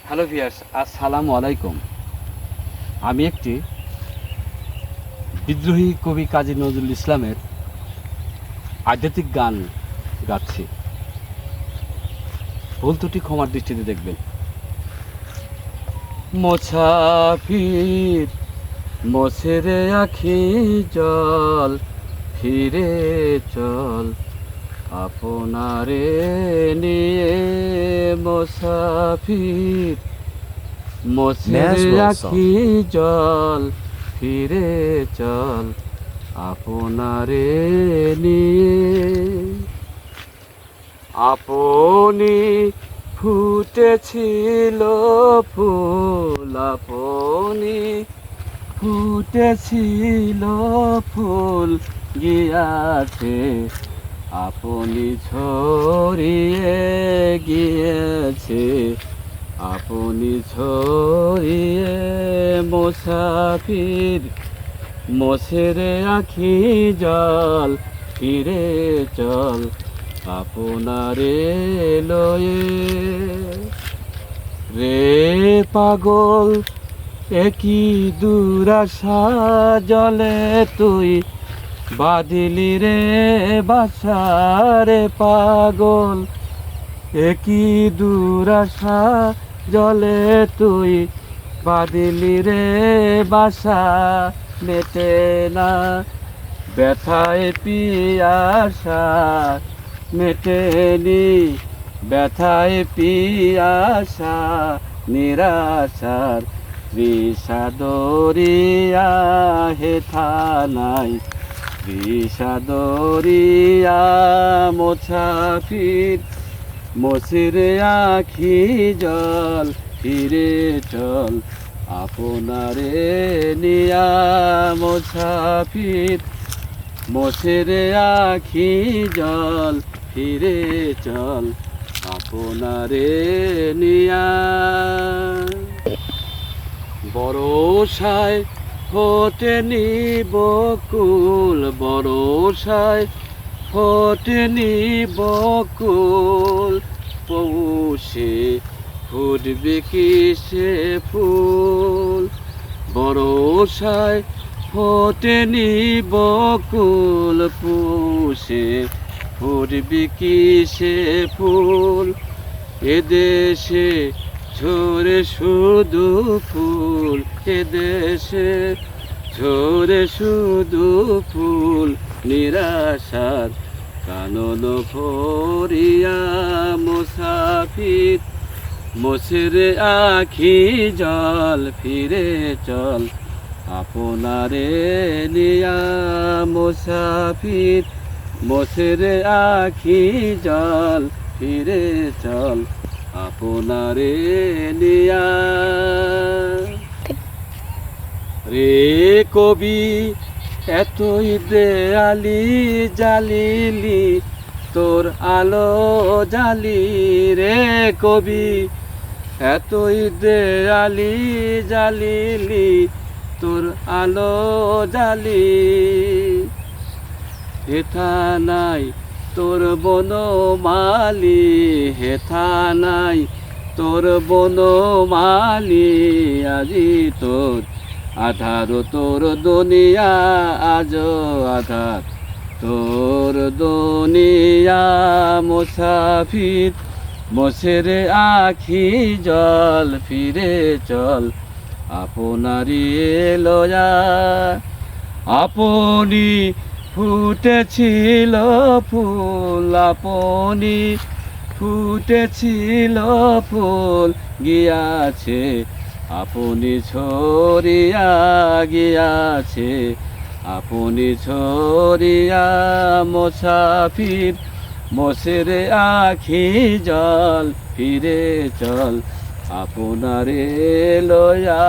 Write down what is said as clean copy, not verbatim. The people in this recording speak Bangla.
হ্যালো ভিউয়ার্স, আসসালামু আলাইকুম। আমি একটি বিদ্রোহী কবি কাজী নজরুল ইসলামের আধ্যাত্মিক গান গাচ্ছি। ভুল ত্রুটি ক্ষমার দৃষ্টিতে দেখবেন। মুসাফির মোছেরে আখি জল, ফিরে চল আপনারে নিয়ে। মুসাফির মোছেরে আখি জল, ফিরে চল আপনারে নিয়ে। আপনি ফুটেছিল ফুল, আপনি ফুটেছিল ফুল গিয়াছে, আপনি ছড়িয়ে গিয়েছে, আপনি ছড়িয়ে। মুসাফির মোছেরে আখি জল, ফিরে চল আপনারে লয়ে। রে পাগল একই দুরাশা জলে তুই বাঁধিলি রে বাসা। রে পাগল একই দুরাশা জলে তুই বাঁধিলি রে বাসা। মেটে না ব্যথায় পিয়াসা, মেটেনি ব্যথায় পিয়াসা। নিরাশার বিষাদরিয়া হেথা নাই, বিষাদরিয়া। মুসাফির মোছেরে আখি জল, ফিরে চল আপনারে নিয়া। মুসাফির মোছেরে আখি জল, ফিরে চল আপনারে নিয়া। বরষায় ফোটেনি বকুল, বরষায় ফোটেনি বকুল। পৌষে ফুটবে কিসে ফুল, বরষায় ফোটেনি বকুল। পৌষে ফুটবে কিসে ফুল। এদেশে ঝরে শুধু ফুল, এদেশে ঝরে শুধু ফুল। নিরাশার কানন ভরিয়া। মুসাফির মোছেরে আখি জল, ফিরে চল আপনারে নিয়া। মুসাফির মোছেরে আখি জল, ফিরে চল আপনারে নিয়া। রে কবি এতই দেয়ালি জালিলি, তোর আলো জালি। রে কবি এতই দেয়ালি জালিলি, তোর আলো জালি। হেথা নাই তোর বনমালি, হেথা নাই তোর বনমালি। আজি তোর আধার তোর দুনিয়া, আজ আধার তোর দুনিয়া। মুসাফির মোছেরে আখি জল, ফিরে চল আপনারি লয়া। আপনি ফুটেছিল ফুল, আপনি ফুটেছিল ফুল গিয়াছে, আপনি ছড়িয়া গিয়াছে, আপনি ছড়িয়া। মুসাফির মোছেরে আখি জল, ফিরে চল আপনারে লয়া।